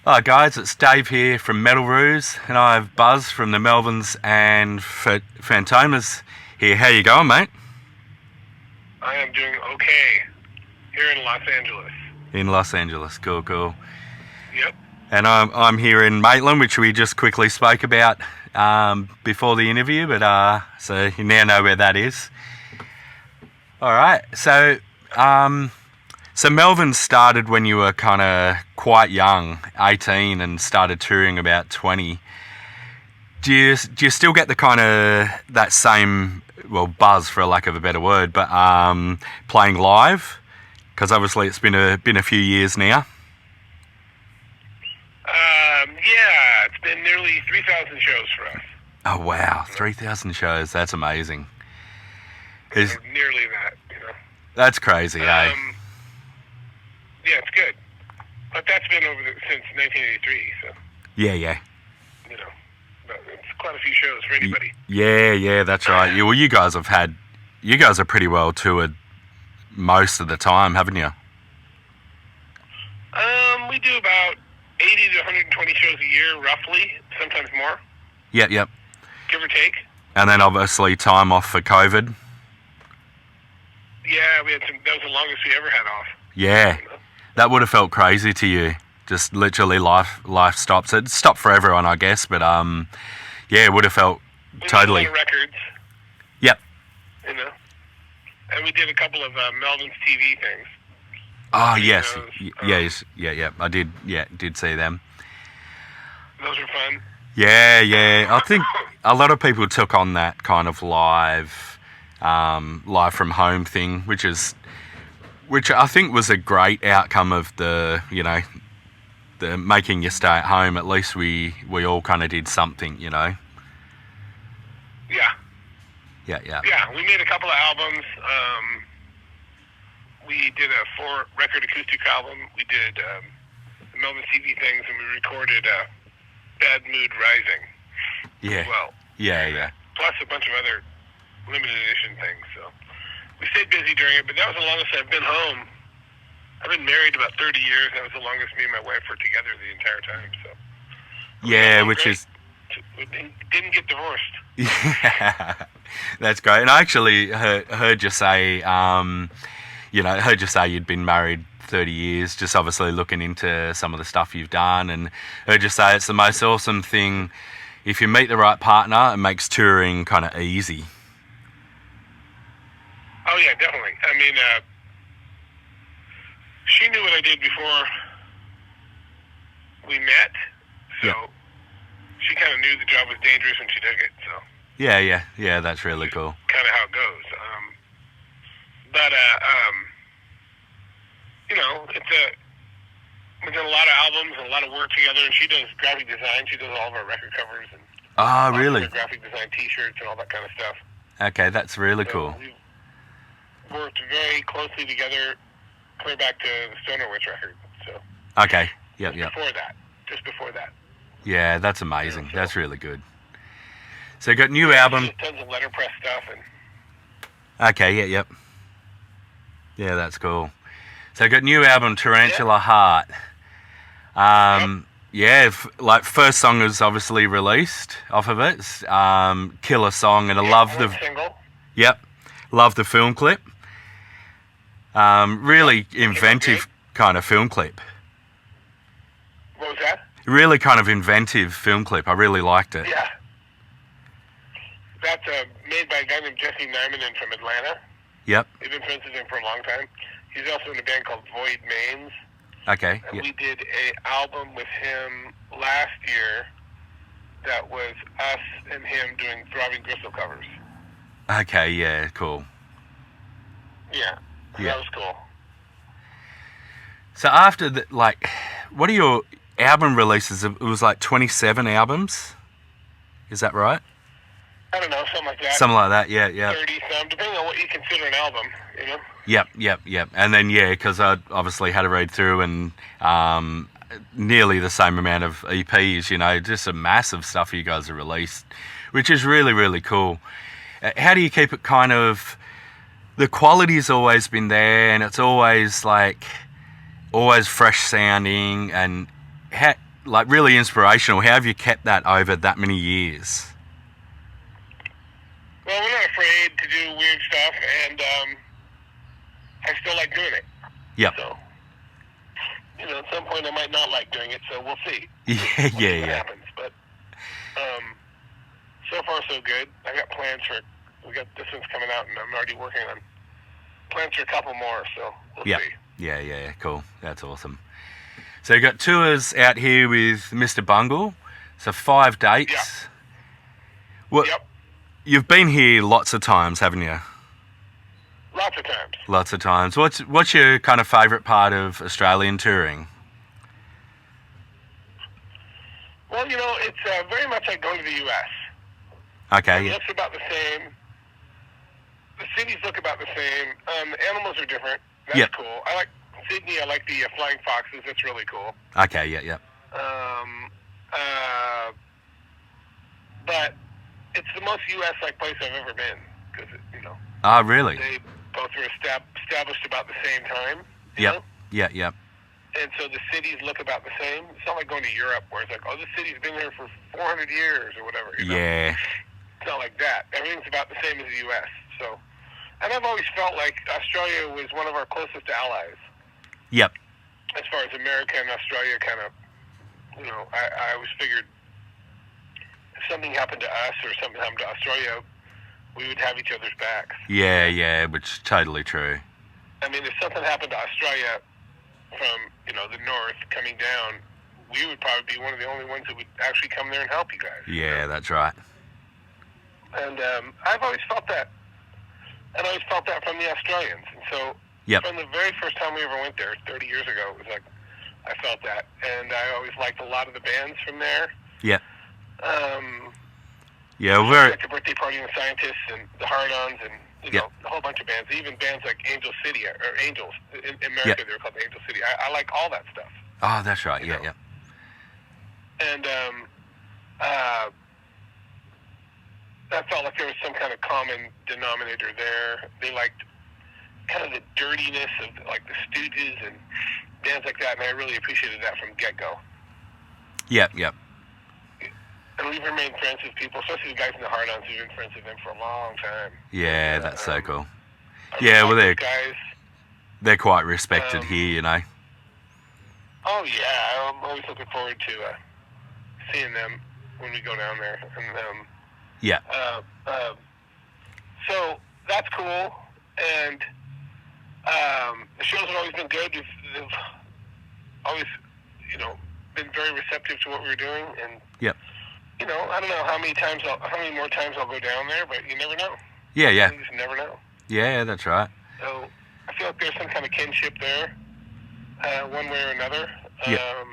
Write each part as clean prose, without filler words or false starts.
Hi guys, it's Dave here from Metalroos, and I have Buzz from the Melvins and Fantomas here. How you going, mate? I am doing okay here in Los Angeles. In Los Angeles, cool. Yep. And I'm here in Maitland, which we just quickly spoke about before the interview, but so you now know where that is. All right, so Melvin started when you were kind of quite young, 18, and started touring about 20. Do you still get the kind of that same, well, buzz for lack of a better word, but playing live? Because obviously it's been a few years now. Yeah, it's been nearly 3,000 shows for us. Oh wow, 3,000 shows. That's amazing. Nearly that, That's crazy, eh? Yeah, it's good. But that's been since 1983, so. Yeah. But it's quite a few shows for anybody. Yeah, that's right. Well, you guys are pretty well toured most of the time, haven't you? We do about 80 to 120 shows a year, roughly, sometimes more. Yep. Give or take. And then obviously time off for COVID. Yeah, that was the longest we ever had off. Yeah. That would have felt crazy to you. Just literally life stops. It stopped for everyone, I guess, but yeah, it would have felt totally. We did a lot of records. Yep. And we did a couple of Melvin's TV things. Oh yes, yeah. I did see them. Those were fun. Yeah. I think a lot of people took on that kind of live from home thing, which I think was a great outcome of the making you stay at home. At least we all kind of did something, Yeah. Yeah, we made a couple of albums. We did a 4-record acoustic album. We did the Melvin TV things, and we recorded Bad Mood Rising as well. Yeah. Plus a bunch of other limited edition things. So we stayed busy during it, but that was the longest I've been home. I've been married about 30 years. That was the longest me and my wife were together the entire time. So yeah, which is... We didn't get divorced. Yeah, that's great. And I actually heard you say, you'd been married 30 years, just obviously looking into some of the stuff you've done, and heard you say it's the most awesome thing. If you meet the right partner, it makes touring kind of easy. Oh, yeah, definitely. I mean, she knew what I did before we met, so she kind of knew the job was dangerous when she took it, so. Yeah, that's really cool. Kind of how it goes. We've done a lot of albums and a lot of work together, and she does graphic design. She does all of our record covers and really? Graphic design T-shirts and all that kind of stuff. Okay, that's really cool. We've worked very closely together, clear back to the Stoner Witch record. So. Okay. Yep. Just before that. Yeah, that's amazing. That's really good. So you got new album. Tons of letterpress stuff and. Okay. Yep. Yeah, that's cool. So you got new album Tarantula Heart. Yeah, first song is obviously released off of it. Killer song, and I love the single. Yep, love the film clip. Really inventive kind of film clip. What was that? Really kind of inventive film clip. I really liked it. Yeah. That's made by a guy named Jesse Nymanen from Atlanta. Yep. We've been friends with him for a long time. He's also in a band called Void Mains. Okay. And we did an album with him last year that was us and him doing Throbbing Gristle covers. Okay, yeah, cool. Yeah. That was cool. So after what are your album releases? It was like 27 albums? Is that right? I don't know, something like that. Something like that, yeah. 30-some, depending on what you consider an album, Yep. And then, because I obviously had to read through and nearly the same amount of EPs, just some massive stuff you guys have released, which is really, really cool. How do you keep it kind of... The quality's always been there, and it's always fresh sounding, and like really inspirational. How have you kept that over that many years? Well, we're not afraid to do weird stuff, and I still like doing it. Yep. So, at some point I might not like doing it, so we'll see. Yeah, We'll see yeah, what yeah. happens. But so far so good. I got plans for. We got this one's coming out, and I'm already working on plans for a couple more. So we'll Yep. see. Yeah, cool. That's awesome. So you got tours out here with Mr. Bungle. So 5 dates. Yeah. What? Yep. You've been here lots of times, haven't you? Lots of times. Lots of times. What's your kind of favourite part of Australian touring? Well, it's very much like going to the U.S. Okay. It Yeah. looks about the same. The cities look about the same. The animals are different. That's Yep. cool. I like Sydney. I like the flying foxes. That's really cool. Okay. Yeah. But it's the most U.S.-like place I've ever been because, Ah, really? they both were established about the same time. you Yep. know? Yep. And so the cities look about the same. It's not like going to Europe where it's like, oh, this city's been here for 400 years or whatever. Yeah. It's not like that. Everything's about the same as the U.S. So, and I've always felt like Australia was one of our closest allies Yep. as far as America and Australia kind of, I always figured if something happened to us or something happened to Australia, we would have each other's backs. Yeah, which is totally true. I mean, if something happened to Australia from, the north coming down, we would probably be one of the only ones that would actually come there and help you guys. Yeah, that's right. And I've always felt that. And I always felt that from the Australians. And so Yep. from the very first time we ever went there, 30 years ago, it was like, I felt that. And I always liked a lot of the bands from there. Yep. Yeah, Like the Birthday Party and the Scientists and the Hardons and, Yep. a whole bunch of bands. Even bands like Angel City, or Angels. In America, Yep. they were called Angel City. I like all that stuff. Oh, that's right. You Yeah, know. yeah. And I felt like there was some kind of common denominator there. They liked kind of the dirtiness of like the Stooges and bands like that, and I really appreciated that from get-go. Yep. And we've remained friends with people, especially the guys in the Hard-Ons. We've been friends with them for a long time. Yeah, that's so cool. I Yeah, really well, like those guys. They're quite respected here, Oh yeah, I'm always looking forward to seeing them when we go down there. And Yeah. so that's cool. And the shows have always been good. They've always, been very receptive to what we were doing. And Yep. I don't know how many more times I'll go down there, but you never know. Yeah. You just never know. Yeah, that's right. So I feel like there's some kind of kinship there, one way or another. Yeah.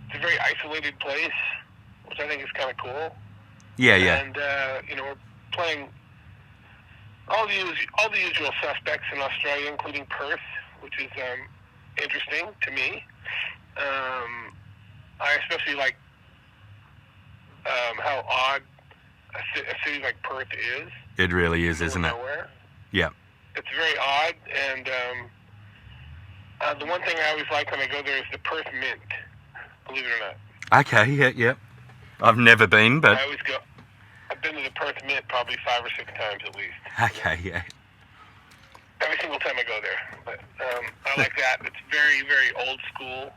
It's a very isolated place, which I think is kind of cool. Yeah. And we're playing all the usual suspects in Australia, including Perth, which is interesting to me. I especially like how odd a city like Perth is. It really is, isn't it? Nowhere. Yeah. It's very odd, and the one thing I always like when I go there is the Perth Mint, believe it or not. Okay, yeah. I've never been, but... I always go. I've been to the Perth Mint probably 5 or 6 times at least. Okay, yeah. Every single time I go there. But I like that. It's very, very old school.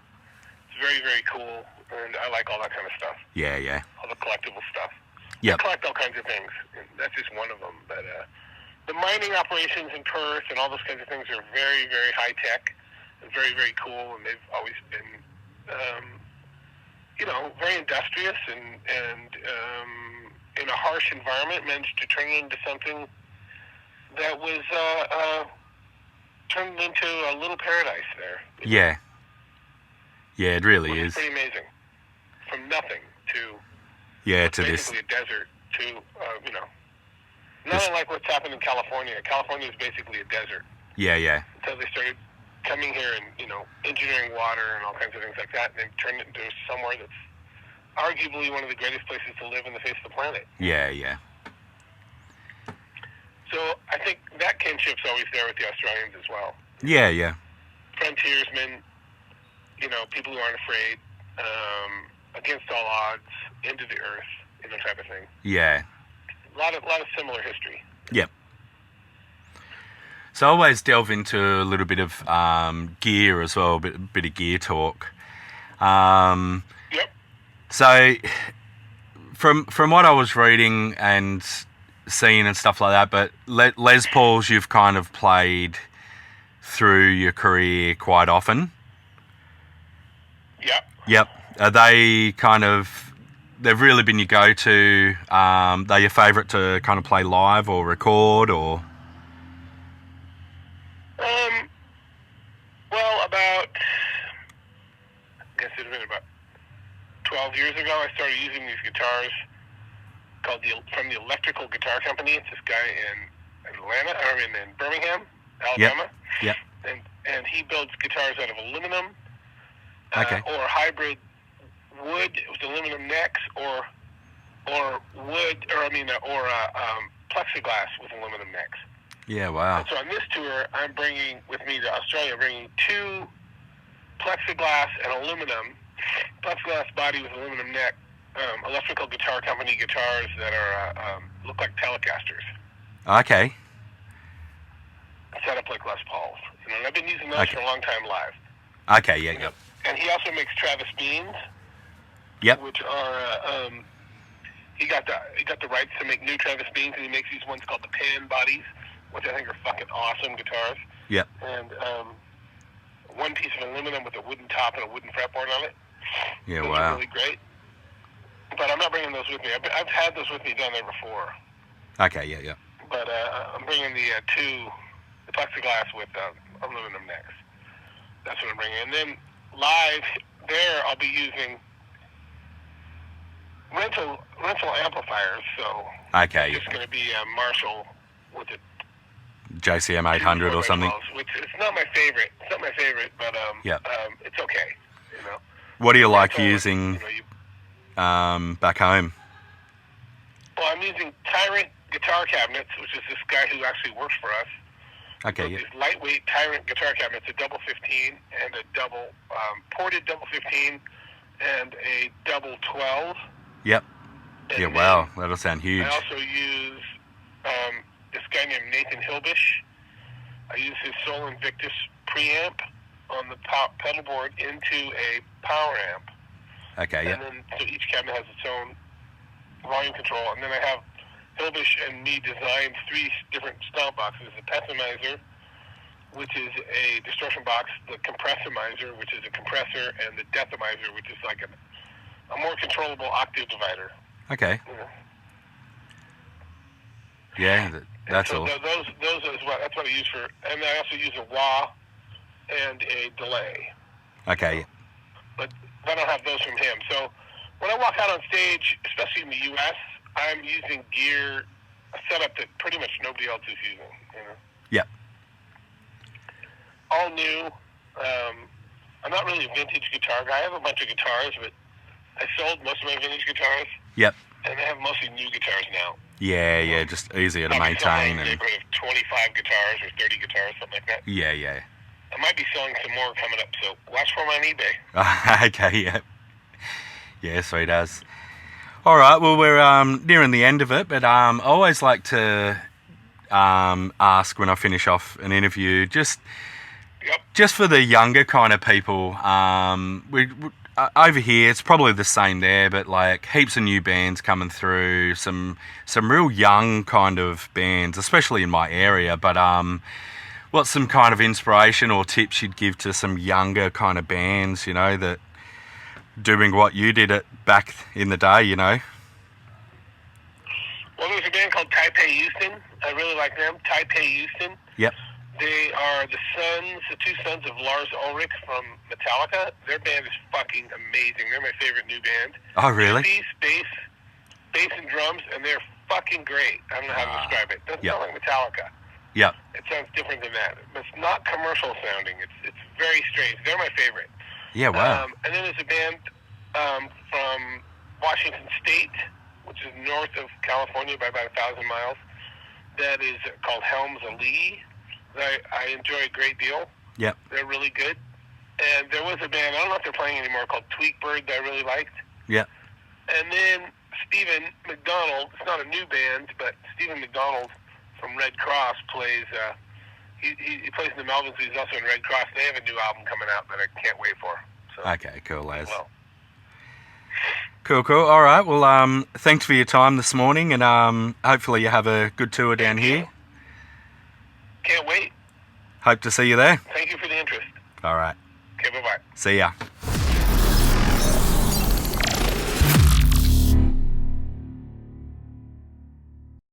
It's very, very cool, and I like all that kind of stuff. Yeah. All the collectible stuff. Yep. I collect all kinds of things. And that's just one of them. But the mining operations in Perth and all those kinds of things are very, very high tech and very, very cool. And they've always been, very industrious and in a harsh environment managed to turn it into something that was turned into a little paradise there. Yeah. Yeah, it really Which is. pretty amazing. From nothing to To this... basically a desert to, not unlike what's happened in California. California is basically a desert. Yeah. Until they started coming here and, engineering water and all kinds of things like that, and then turned it into somewhere that's arguably one of the greatest places to live on the face of the planet. Yeah. So I think that kinship's always there with the Australians as well. Yeah. Frontiersmen, people who aren't afraid. against all odds, into the earth, type of thing. Yeah. A lot of similar history. Yep. So I always delve into a little bit of gear as well, a bit of gear talk. Yep. So from what I was reading and seeing and stuff like that, but Les Pauls you've kind of played through your career quite often. Yep. Yep. Are they they've really been your go-to? They're your favourite to kind of play live or record or? Well, I guess it would have been about 12 years ago, I started using these guitars from the Electrical Guitar Company. It's this guy in Birmingham, Alabama. Yep. And he builds guitars out of aluminum, Okay. or hybrid wood with aluminum necks, or wood, or plexiglass with aluminum necks. Yeah, wow. And so on this tour, I'm bringing with me to Australia, bringing 2 plexiglass and plexiglass body with aluminum neck, Electrical Guitar Company guitars that are look like Telecasters. Okay. Set up like Les Pauls. And I've been using those for a long time live. Okay, yeah, yep. And he also makes Travis beans. Yep. Which are he got the rights to make new Travis beans, and he makes these ones called the Pan bodies, which I think are fucking awesome guitars. Yep. And one piece of aluminum with a wooden top and a wooden fretboard on it. Yeah, those wow. are really great. But I'm not bringing those with me. I've had those with me down there before. Okay, yeah, yeah. But I'm bringing the plexiglass with aluminum necks. That's what I'm bringing. And then live there, I'll be using rental amplifiers. So okay, it's going to be a Marshall with a JCM 800 or something. Which it's not my favorite. It's not my favorite, but it's okay. What do you like using back home? Well, I'm using Tyrant guitar cabinets, which is this guy who actually works for us. Okay, yeah. These lightweight Tyrant guitar cabinets, a double 15 and a double ported double 15 and a double 12. Yep. And yeah, wow, that'll sound huge. I also use this guy named Nathan Hilbish. I use his Soul Invictus preamp on the pedal board into a power amp. Okay, yeah. And then so each cabinet has its own volume control, and then I have Hilbish and me designed 3 different stomp boxes: the Pessimizer, which is a distortion box; the Compressimizer, which is a compressor; and the Decimizer, which is like a more controllable octave divider. Okay. Yeah. Yeah, that's so all. Those is that's what I use for, and I also use a wah and a delay. Okay. But I don't have those from him. So when I walk out on stage, especially in the U.S., I'm using gear, a setup that pretty much nobody else is using. Yep. All new. I'm not really a vintage guitar guy. I have a bunch of guitars, but I sold most of my vintage guitars. Yep. And I have mostly new guitars now. Yeah, just easier to I'll be maintain. selling in the neighborhood of 25 guitars or 30 guitars, something like that. Yeah. I might be selling some more coming up, so watch for them on eBay. Okay, yeah. Yeah, sweet as. All right, well, we're nearing the end of it, but I always like to ask when I finish off an interview, just for the younger kind of people, we over here, it's probably the same there, but like heaps of new bands coming through, some real young kind of bands, especially in my area, but what's some kind of inspiration or tips you'd give to some younger kind of bands, that doing what you did back in the day, Well, there's a band called Taipei Houston. I really like them. Taipei Houston. Yep. They are the 2 sons of Lars Ulrich from Metallica. Their band is fucking amazing. They're my favorite new band. Oh, really? Bass and drums, and they're fucking great. I don't know how to describe it. It doesn't sound like Metallica. Yeah. It sounds different than that. But it's not commercial sounding. It's very strange. They're my favorite. Yeah, wow. And then there's a band from Washington State, which is north of California by about 1,000 miles, that is called Helms Ali. I enjoy a great deal. Yep. They're really good. And there was a band, I don't know if they're playing anymore, called Tweakbird that I really liked. Yeah. And then Stephen McDonald, it's not a new band, but Stephen McDonald from Red Cross plays, he plays in the Melvins, he's also in Red Cross. They have a new album coming out that I can't wait for. So, Okay, cool, Les. well. Cool. All right. Well, thanks for your time this morning, and hopefully you have a good tour down here. Can't wait. Hope to see you there. Thank you for the interest. All right. Okay, bye-bye. See ya.